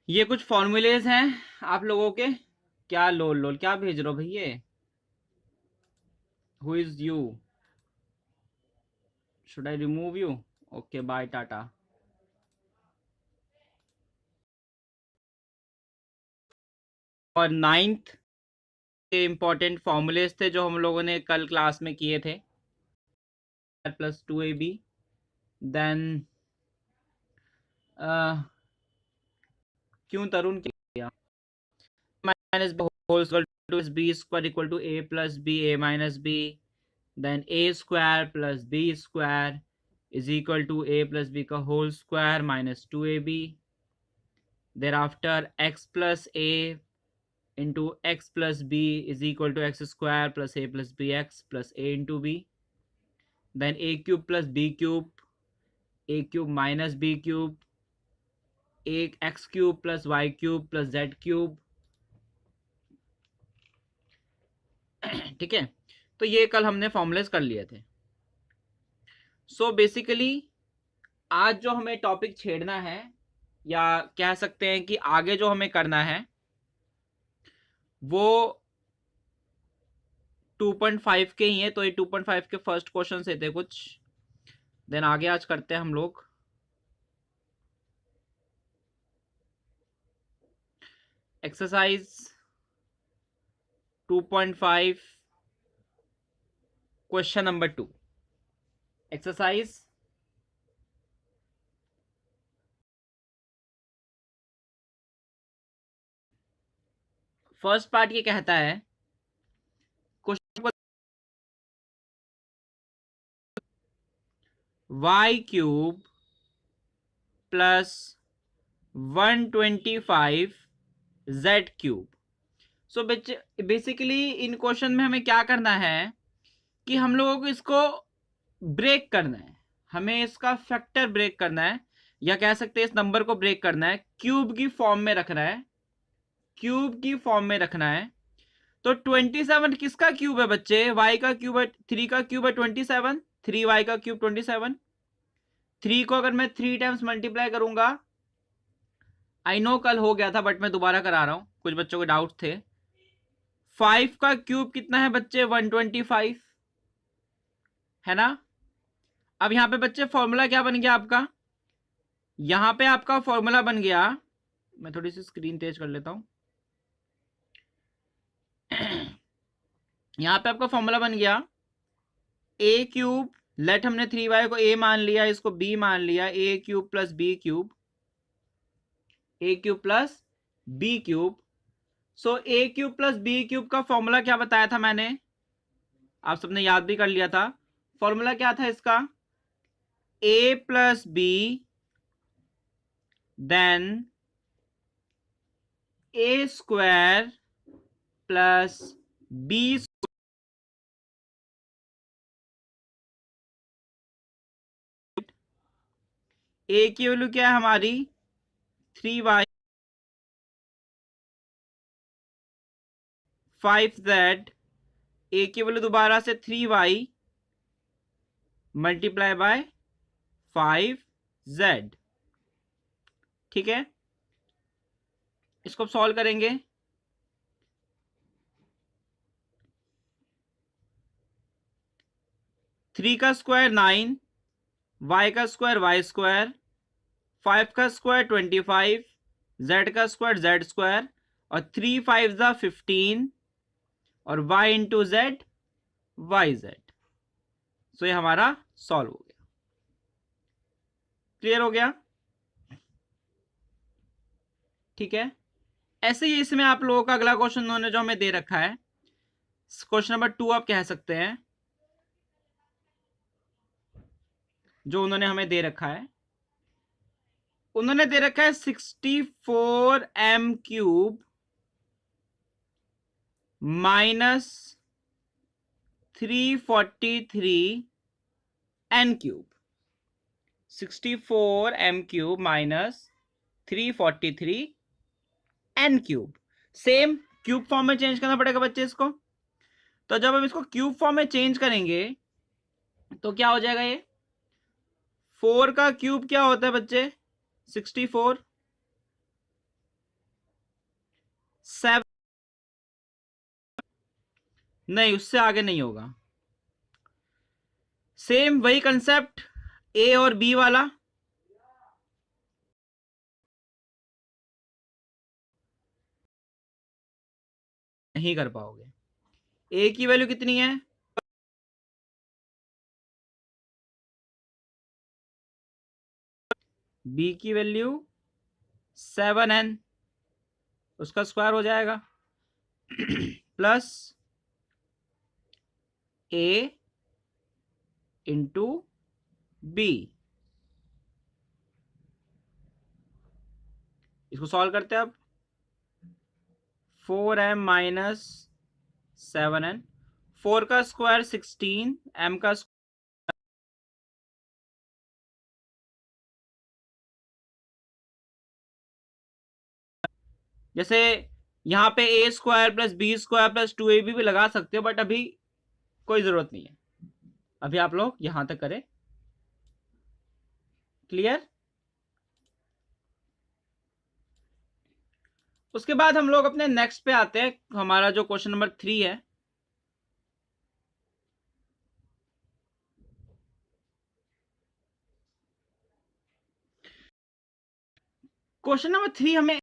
ये कुछ फॉर्मूलेज हैं आप लोगों के। क्या लोल लोल क्या भेज रहे हो भैया? Who is you? Should I remove you? Okay bye टाटा। और नाइन्थ के इम्पोर्टेंट फॉर्मूलेज थे जो हम लोगों ने कल क्लास में किए थे। प्लस 2ab, देन क्यों तरुण किया? Minus whole square to b square equal to a plus b a minus b, then a square plus b square is equal to a plus b का whole square minus 2ab। thereafter x plus a into x plus b is equal to x square plus a plus bx plus a into b, then a cube plus b cube, a cube minus b cube, a x cube plus y cube plus z cube। ठीक है, तो ये कल हमने formulas कर लिए थे। So basically आज जो हमें टॉपिक छेड़ना है, या कह सकते हैं कि आगे जो हमें करना है, वो 2.5 के ही है। तो ये 2.5 के फर्स्ट क्वेश्चन से थे कुछ, देन आगे आज करते हैं हम लोग exercise 2.5 question number 2। Exercise first part ये कहता है question y cube plus 125 z cube. So basically in question में हमें क्या करना है कि हम लोगों को इसको ब्रेक करना है, हमें इसका फैक्टर ब्रेक करना है, या कह सकते हैं इस नंबर को ब्रेक करना है, क्यूब की फॉर्म में रखना है, क्यूब की फॉर्म में रखना है। तो 27 किसका क्यूब है बच्चे? y का क्यूब है, 3 का क्यूब है 27, 3y का क्यूब 27। 3 को अगर मैं 3 टाइम्स मल्टीप्लाई करूंगा, आई नो कल हो गया था बट मैं दोबारा करा रहा हूं, कुछ बच्चों के डाउट थे। 5 का क्यूब कितना है बच्चे? 125 है ना। अब यहां पे बच्चे फॉर्मूला क्या बन गया आपका? यहां पे आपका फॉर्मूला बन गया, मैं थोड़ी सी स्क्रीन तेज कर लेता हूं। यहां पे आपका फॉर्मूला बन गया ए क्यूब, लेट हमने 3y को a मान लिया, इसको b मान लिया, a cube plus b cube, a cube plus b cube. So a cube plus b cube का फॉर्मूला क्या बताया था मैंने? आप सबने याद भी कर लिया था। फॉर्मूला क्या था इसका? a plus b then a square plus b। a की वैल्यू क्या है हमारी? 3y, 5z, a की वैल्यू दोबारा से 3y मल्टीप्लाई बाय 5z। ठीक है, इसको सॉल्व करेंगे। 3 का स्क्वायर 9, y का स्क्वायर y स्क्वायर, 5 का स्क्वायर 25, z का स्क्वायर z स्क्वायर, और 3 5 ज़ा 15, और y into z y z. So ये हमारा सॉल्व हो गया। क्लियर हो गया? ठीक है, ऐसे ही इसमें आप लोगों का अगला क्वेश्चन उन्होंने जो हमें दे रखा है, क्वेश्चन नंबर 2 आप कह सकते हैं, जो उन्होंने हमें दे रखा है, उन्होंने दे रखा है 64m cube minus 343n cube. 64m cube minus 343n cube. Same cube form में चेंज करना पड़ेगा बच्चे इसको। तो जब हम इसको क्यूब फॉर्म में चेंज करेंगे तो क्या हो जाएगा? ये 4 का क्यूब क्या होता है बच्चे? 64, 7, नहीं उससे आगे नहीं होगा। सेम वही कंसेप्ट ए और बी वाला, नहीं कर पाओगे। ए की वैल्यू कितनी है, बी की वैल्यू 7n, उसका स्क्वायर हो जाएगा प्लस ए इंटू बी। इसको सॉल्व करते हैं अब। 4m माइनस 7n, 4 का स्क्वायर 16, m का जैसे यहाँ पे a square plus b square plus 2ab भी लगा सकते हो, बट अभी कोई जरूरत नहीं है, अभी आप लोग यहां तक करें। क्लियर? उसके बाद हम लोग अपने नेक्स्ट पे आते हैं, हमारा जो क्वेश्चन नंबर 3 है। क्वेश्चन नंबर 3 हमें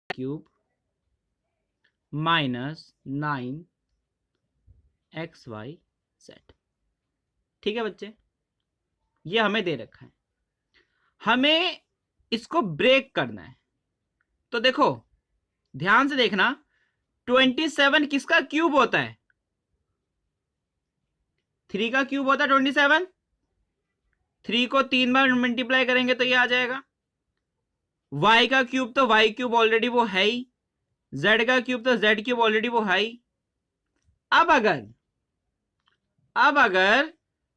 क्यूब माइनस 9xyz, ठीक है बच्चे, ये हमें दे रखा है, हमें इसको ब्रेक करना है। तो देखो ध्यान से देखना, 27 किसका क्यूब होता है, 3 का क्यूब होता है 27। 3 को 3 बार मल्टीप्लाई करेंगे तो ये आ जाएगा। y का क्यूब तो y क्यूब ऑलरेडी वो है ही, z का क्यूब तो z क्यूब ऑलरेडी वो है ही। अब अगर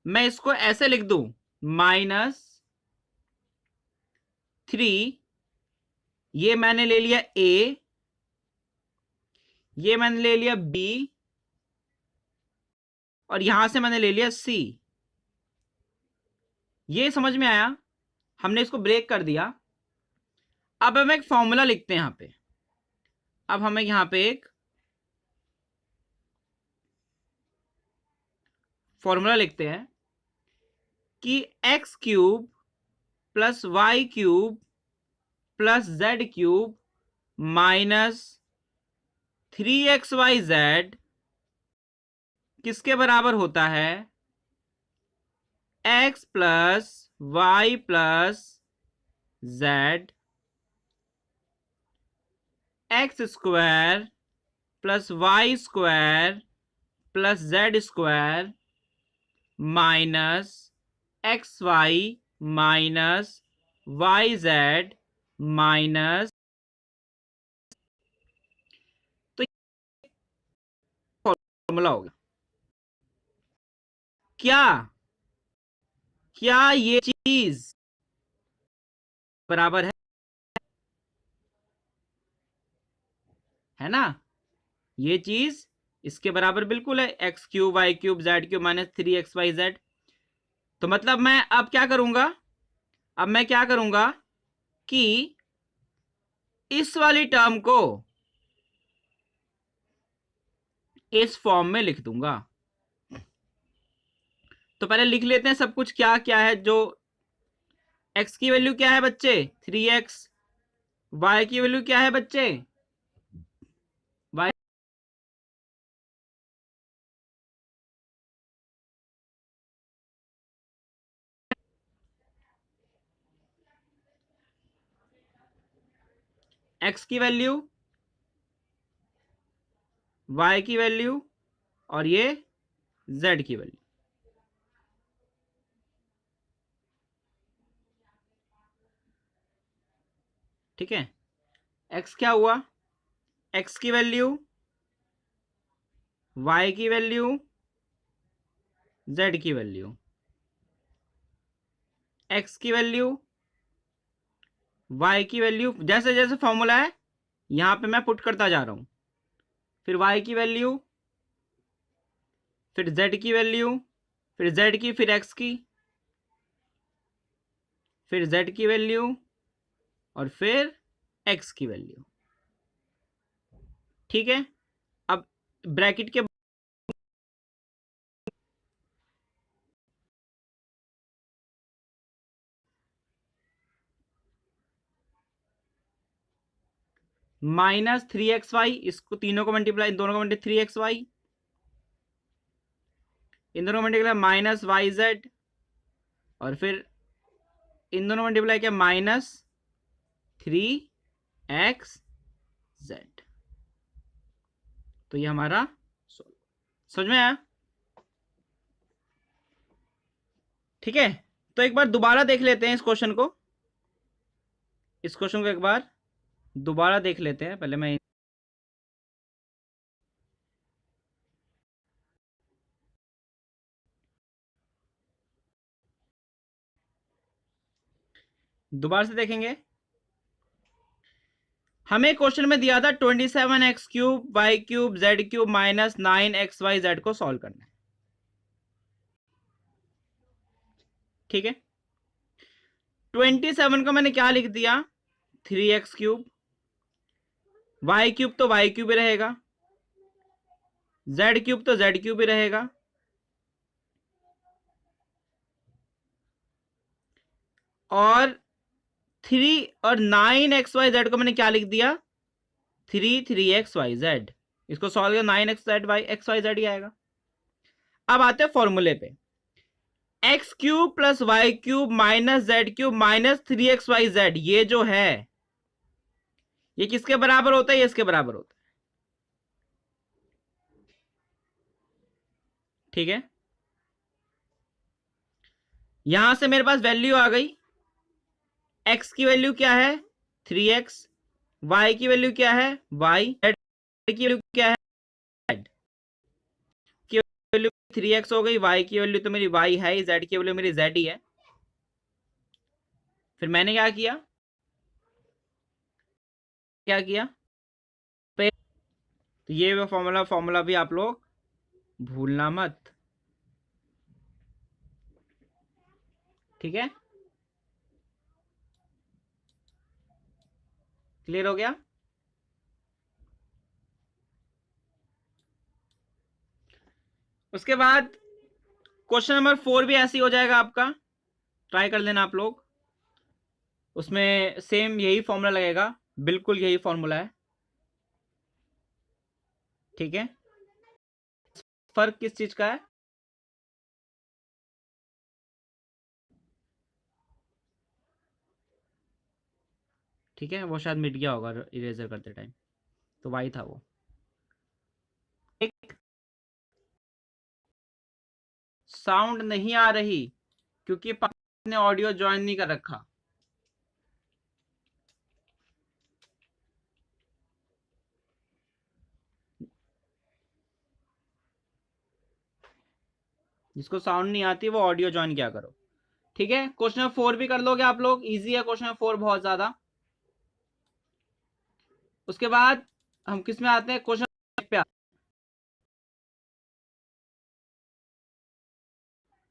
मैं इसको ऐसे लिख दूं, -3, ये मैंने ले लिया a, ये मैंने ले लिया b, और यहां से मैंने ले लिया c। ये समझ में आया, हमने इसको ब्रेक कर दिया। अब हम एक फॉर्मूला लिखते हैं यहां पे। अब हमें यहां पे एक फॉर्मूला लिखते हैं कि x cube plus Y cube plus Z cube minus 3xyz किसके बराबर होता है, x plus Y plus Z X square plus Y square plus Z square minus X Y minus Y Z minus, तो formula होगा। क्या क्या ये चीज बराबर है ना, ये चीज इसके बराबर बिल्कुल है, X cube Y cube Z cube minus 3xyz। तो मतलब मैं अब क्या करूंगा, अब मैं क्या करूंगा कि इस वाली टर्म को इस फॉर्म में लिख दूंगा। तो पहले लिख लेते हैं सब कुछ क्या क्या है। जो x की वैल्यू क्या है बच्चे, 3x, y की वैल्यू क्या है बच्चे, y, x की वैल्यू, y की वैल्यू, और ये z की वैल्यू। ठीक है, x क्या हुआ, x की वैल्यू, y की वैल्यू, z की वैल्यू, x की वैल्यू, y की वैल्यू, जैसे जैसे फॉर्मूला है यहां पे मैं पुट करता जा रहा हूं। फिर y की वैल्यू, फिर z की वैल्यू, फिर z की, फिर x की, फिर z की वैल्यू और फिर x की वैल्यू। ठीक है, अब ब्रैकेट के -3xy, इसको तीनों को मल्टीप्लाई, इन दोनों को मल्टीप्लाई 3xy, इन दोनों को मल्टीप्लाई -yz, और फिर इन दोनों मल्टीप्लाई क्या, -3xz। तो ये हमारा समझ में आया? ठीक है, तो एक बार दोबारा देख लेते हैं इस क्वेश्चन को, इस क्वेश्चन को एक बार दोबारा देख लेते हैं। पहले मैं दोबारा से देखेंगे। हमें क्वेश्चन में दिया था 27x³ y³ z³ -9xyz को सॉल्व करना है। ठीक है, 27 को मैंने क्या लिख दिया, 3x³, y³ तो y³ ही रहेगा, z³ तो z³ ही रहेगा, और 3 और 9xyz को मैंने क्या लिख दिया, 3xyz। इसको सॉल्व किया 9xyz ही आएगा। अब आते हैं फॉर्मूले पे, x³ + y³ - z³ - 3xyz, ये जो है ये किसके बराबर होता है, ये इसके बराबर होता है। ठीक है, यहां से मेरे पास वैल्यू आ गई, x की वैल्यू क्या है 3x, y की वैल्यू क्या है y, z की वैल्यू क्या है z की वैल्यू 3x हो गई, y की वैल्यू तो मेरी y है, z की वैल्यू मेरी z ही है। फिर मैंने क्या किया, तो ये फॉर्मूला भी आप लोग भूलना मत। ठीक है, क्लियर हो गया? उसके बाद क्वेश्चन नंबर 4 भी ऐसे ही हो जाएगा आपका, ट्राई कर लेना आप लोग। उसमें सेम यही फॉर्मूला लगेगा, बिल्कुल यही फॉर्मूला है। ठीक है, फर्क किस चीज का है, ठीक है, वो शायद मिट गया होगा इरेजर करते टाइम, तो वाई था वो। एक साउंड नहीं आ रही क्योंकि ने ऑडियो ज्वाइन नहीं कर रखा। जिसको साउंड नहीं आती वो ऑडियो ज्वाइन क्या करो। ठीक है, क्वेश्चन नंबर 4 भी कर लोगे आप लोग, इजी है क्वेश्चन नंबर 4 बहुत ज्यादा। उसके बाद हम किस में आते हैं, क्वेश्चन पे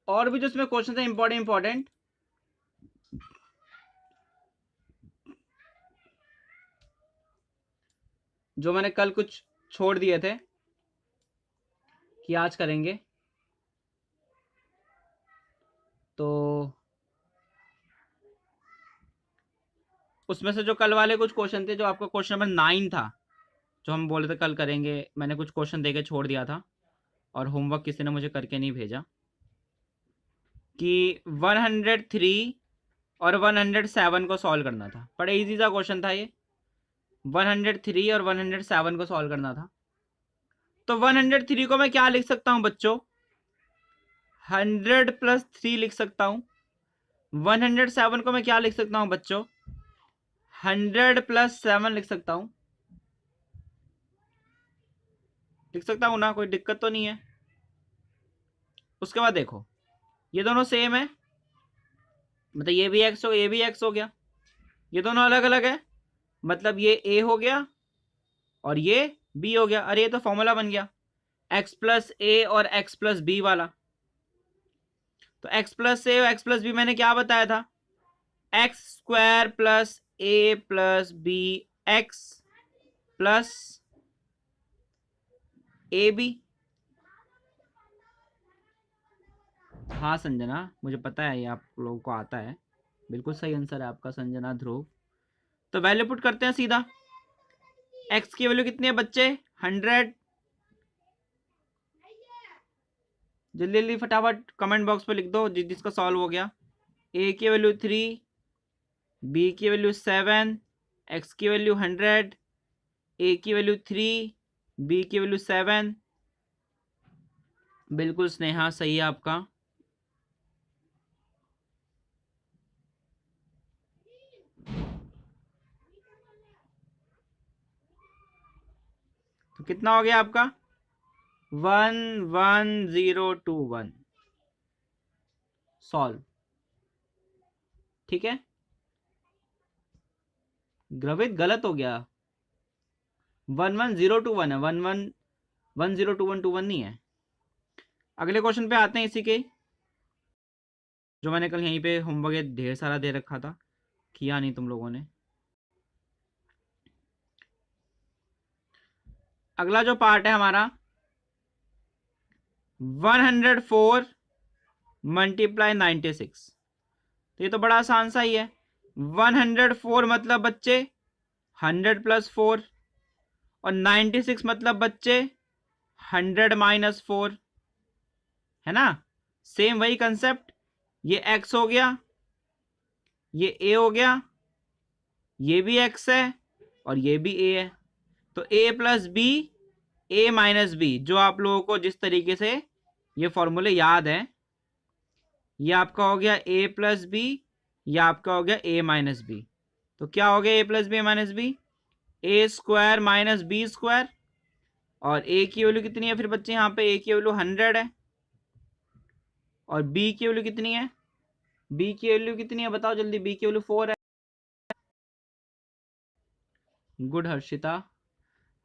और भी जो इसमें क्वेश्चन है इंपॉर्टेंट जो मैंने कल कुछ छोड़ दिए थे कि आज करेंगे, तो उसमें से जो कल वाले कुछ क्वेश्चन थे, जो आपका क्वेश्चन नंबर 9 था, जो हम बोले थे कल करेंगे, मैंने कुछ क्वेश्चन देके छोड़ दिया था और होमवर्क किसी ने मुझे करके नहीं भेजा, कि 103 और 107 को सॉल्व करना था। बड़ा इजी सा क्वेश्चन था ये, 103 और 107 को सॉल्व करना था। तो 103 को मैं क्या लिख सकता हूं बच्चों, 100 + 3 लिख सकता हूं। 107 को मैं क्या लिख सकता हूं बच्चों, 100 + 7 लिख सकता हूं। लिख सकता हूं ना, कोई दिक्कत तो नहीं है। उसके बाद देखो ये दोनों सेम है, मतलब ये भी x हो, ये भी x हो गया, ये दोनों अलग अलग है, मतलब ये a हो गया और ये b हो गया। अरे ये तो फॉर्मूला बन गया x + a और x + b वाला। तो x + a और x + b मैंने क्या बताया था, X square plus A plus B X plus A B. हाँ संजना, मुझे पता है ये आप लोगों को आता है, बिल्कुल सही आंसर है आपका संजना ध्रुव। तो वैल्यू पुट करते हैं सीधा। एक्स की वैल्यू कितनी है बच्चे? 100। जल्दी जल्दी फटाफट कमेंट बॉक्स पे लिख दो जिसका सॉल्व हो गया। ए की वैल्यू 3, बी की वैल्यू 7, एक्स की वैल्यू 100, ए की वैल्यू 3, बी की वैल्यू 7। बिल्कुल स्नेहा, सही है आपका। तो कितना हो गया आपका? 11021 सॉल्व। ठीक है, ग्रवित गलत हो गया। 11021 है, 11021 नहीं है। अगले क्वेश्चन पे आते हैं इसी के, जो मैंने कल यहीं पे होमवर्क ढेर सारा दे रखा था, किया नहीं तुम लोगों ने। अगला जो पार्ट है हमारा 104 मल्टीप्लाई 96। तो ये तो बड़ा आसान सा ही है। 104 मतलब बच्चे 100 प्लस 4, और 96 मतलब बच्चे 100 माइनस 4, है ना। सेम वही कंसेप्ट। ये x हो गया, ये a हो गया, ये भी x है और ये भी a है। तो a plus B, a minus B, जो आप लोगों को जिस तरीके से ये फॉर्मूले याद है, ये आपका हो गया a प्लस बी, ये आपका हो गया a माइनस बी। तो क्या हो गया a plus B minus B? A square minus B square. और a की वैल्यू कितनी है फिर बच्चे? यहाँ पे a की वैल्यू 100 है, और b की वैल्यू कितनी है? b की वैल्यू कितनी है बताओ जल्दी? b की वैल्यू 4 है। Good Harshita.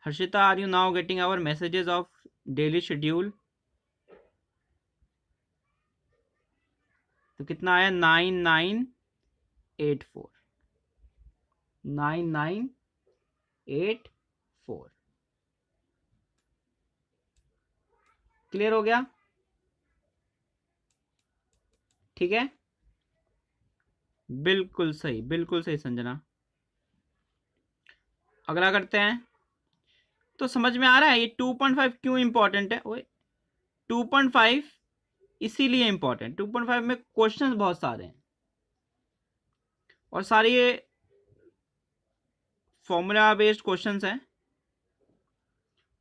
Harshita, are you now getting our messages of daily schedule? तो कितना आया? 9984, 9984। क्लियर हो गया? ठीक है, बिल्कुल सही, बिल्कुल सही संजना। अगला करते हैं। तो समझ में आ रहा है ये 2.5 क्यों इंपॉर्टेंट है? ओए 2.5 इसीलिए इंपॉर्टेंट, 2.5 में क्वेश्चंस बहुत सारे हैं और सारे ये फॉर्मूला बेस्ड क्वेश्चंस हैं।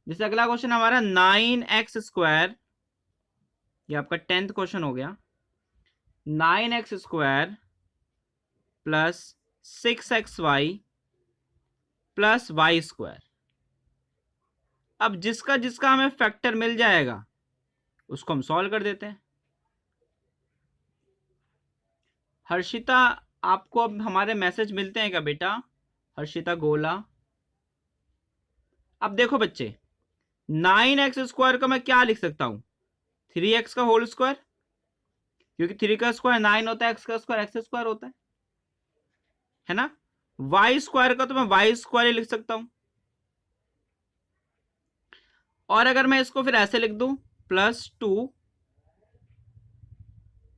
जैसे अगला क्वेश्चन हमारा 9x स्क्वायर, ये आपका 10th क्वेश्चन हो गया। 9x square plus 6xy plus Y square. अब जिसका जिसका हमें फैक्टर मिल जाएगा उसको हम सॉल्व कर देते हैं। हर्षिता, आपको अब हमारे मैसेज मिलते हैं क्या बेटा? हर्षिता गोला। अब देखो बच्चे, 9x स्क्वायर का मैं क्या लिख सकता हूं? 3x का होल स्क्वायर, क्योंकि 3 का स्क्वायर 9 होता है, x का स्क्वायर x स्क्वायर होता है ना। वाई स्क्वायर का तो मैं वाई स्क्वायर ही लिख सकता हूं। और अगर मैं इसको फिर ऐसे लिख दूं, +2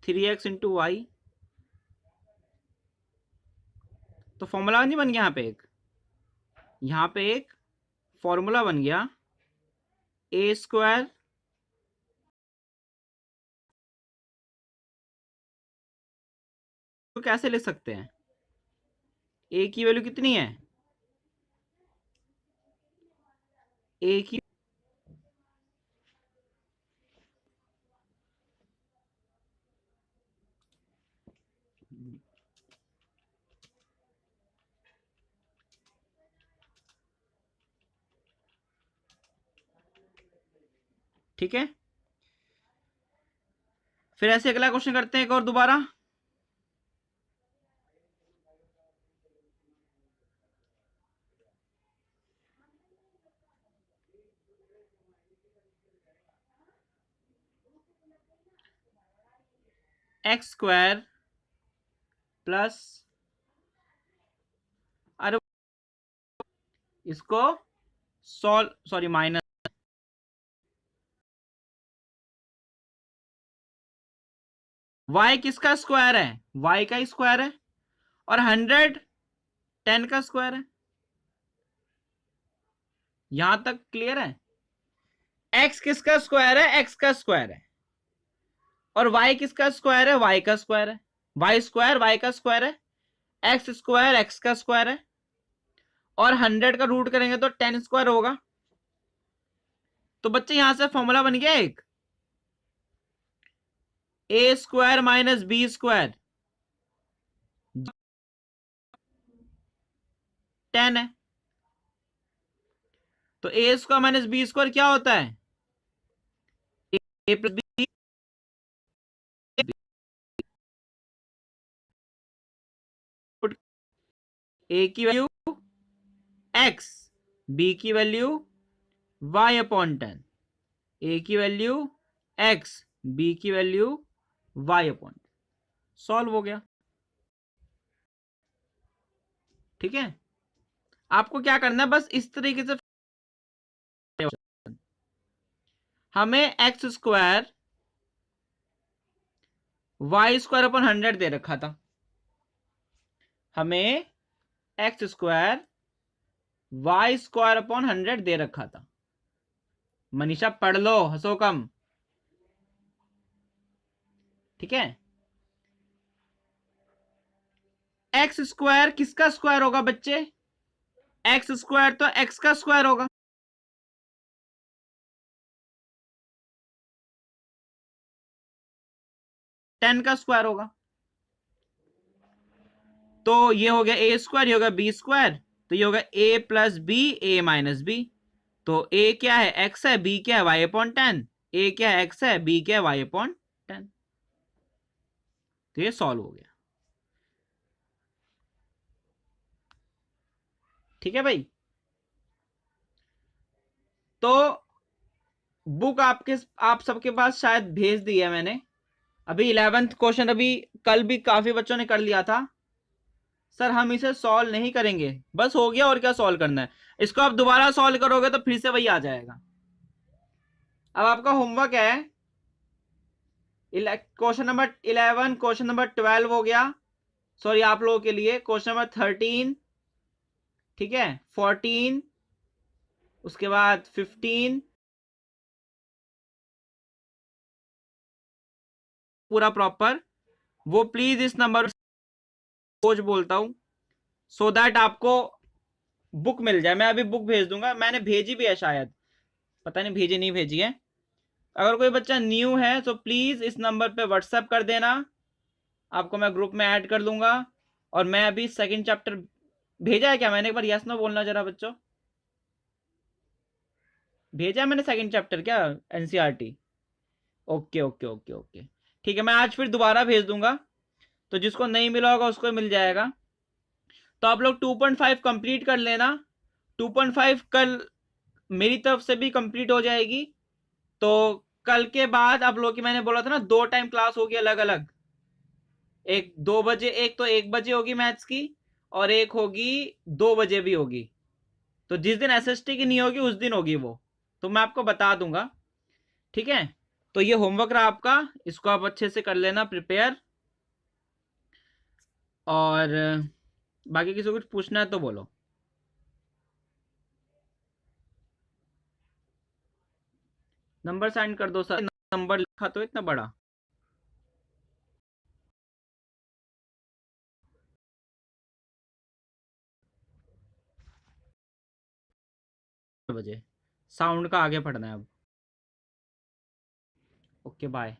3x इंटू वाई, तो फॉर्मूला नहीं बन गया यहां पे एक फॉर्मूला बन गया। ए स्क्वायर तो कैसे लिख सकते हैं? ए की वैल्यू कितनी है? ए की, ठीक है। फिर ऐसे अगला क्वेश्चन करते हैं एक और दोबारा। एक्स स्क्वायर प्लस इसको सॉल्व, सॉरी माइनस, y किसका स्क्वायर है, y का ही स्क्वायर है, और 100 10 का स्क्वायर है। यहां तक क्लियर है? x किसका स्क्वायर है, x का स्क्वायर है, और y किसका स्क्वायर है, y का स्क्वायर है, y स्क्वायर y का स्क्वायर है, x स्क्वायर x का स्क्वायर है, और 100 का रूट करेंगे तो 10 स्क्वायर होगा। तो बच्चे यहां से फॉर्मूला बन गया एक, ए स्क्वायर माइनस बी स्क्वायर 10 है, तो ए स्क्वायर माइनस बी स्क्वायर क्या होता है, ए प्लस बी, ए की वैल्यू x, बी की वैल्यू y अपॉन 10, ए की वैल्यू x, बी की वैल्यू y अपॉन, सॉल्व हो गया। ठीक है, आपको क्या करना है, बस इस तरीके से हमें X square Y square upon 100 दे रखा था, हमें X square Y square upon 100 दे रखा था। मनीषा पढ़ लो, हंसो कम। ठीक है, एक्स स्क्वायर किसका स्क्वायर होगा बच्चे, एक्स स्क्वायर तो एक्स का स्क्वायर होगा, टेन का स्क्वायर होगा। तो ये हो गया ए स्क्वायर, ये होगा बी स्क्वायर, तो ये होगा ए plus b, a minus B. तो ए क्या है, एक्स है, बी क्या है, वाई अपॉन 10, ए क्या है, एक्स है, बी क्या है, वाई अपॉन 10। तो ये सॉल्व हो गया। ठीक है भाई, तो बुक आप सबके पास शायद भेज दी है मैंने। अभी 11th क्वेश्चन अभी कल भी काफी बच्चों ने कर लिया था। सर हम इसे सॉल्व नहीं करेंगे, बस हो गया, और क्या सॉल्व करना है, इसको आप दोबारा सॉल्व करोगे तो फिर से वही आ जाएगा। अब आपका होमवर्क है क्वेश्चन नंबर 11, क्वेश्चन नंबर 12 हो गया, सॉरी आप लोगों के लिए क्वेश्चन नंबर 13, ठीक है, 14, उसके बाद 15, पूरा प्रॉपर, वो प्लीज इस नंबर रोज बोलता हूं, सो दैट आपको बुक मिल जाए। मैं अभी बुक भेज दूंगा, मैंने भेजी भी है शायद, पता नहीं भेजी नहीं भेजी है। अगर कोई बच्चा न्यू है तो प्लीज इस नंबर पे व्हाट्सएप कर देना, आपको मैं ग्रुप में ऐड कर लूंगा। और मैं अभी सेकंड चैप्टर भेजा है क्या मैंने, एक बार यस नो बोलना जरा बच्चों, भेजा है मैंने सेकंड चैप्टर क्या, NCERT? Okay okay okay okay, ठीक है, मैं आज फिर दोबारा भेज दूंगा, तो जिसको नहीं मिला होगा उसको मिल जाएगा। तो आप लोग 2.5 कंप्लीट कर लेना, 2.5 कल मेरी तरफ से भी कंप्लीट हो जाएगी। तो कल के बाद आप लोग की, मैंने बोला था ना 2 टाइम क्लास होगी अलग अलग, एक 2 बजे, एक तो 1 बजे होगी मैथ्स की, और एक होगी 2 बजे भी होगी। तो जिस दिन एसएसटी की नहीं होगी उस दिन होगी वो, तो मैं आपको बता दूंगा। ठीक है, तो ये होमवर्क रहा आपका, इसको आप अच्छे से कर लेना प्रिपेयर। और बाकी किसी को कुछ पूछना है तो बोलो। नंबर साइन कर दो सर, नंबर लिखा तो इतना बड़ा बजे, साउंड का आगे पढ़ना है अब। Okay bye.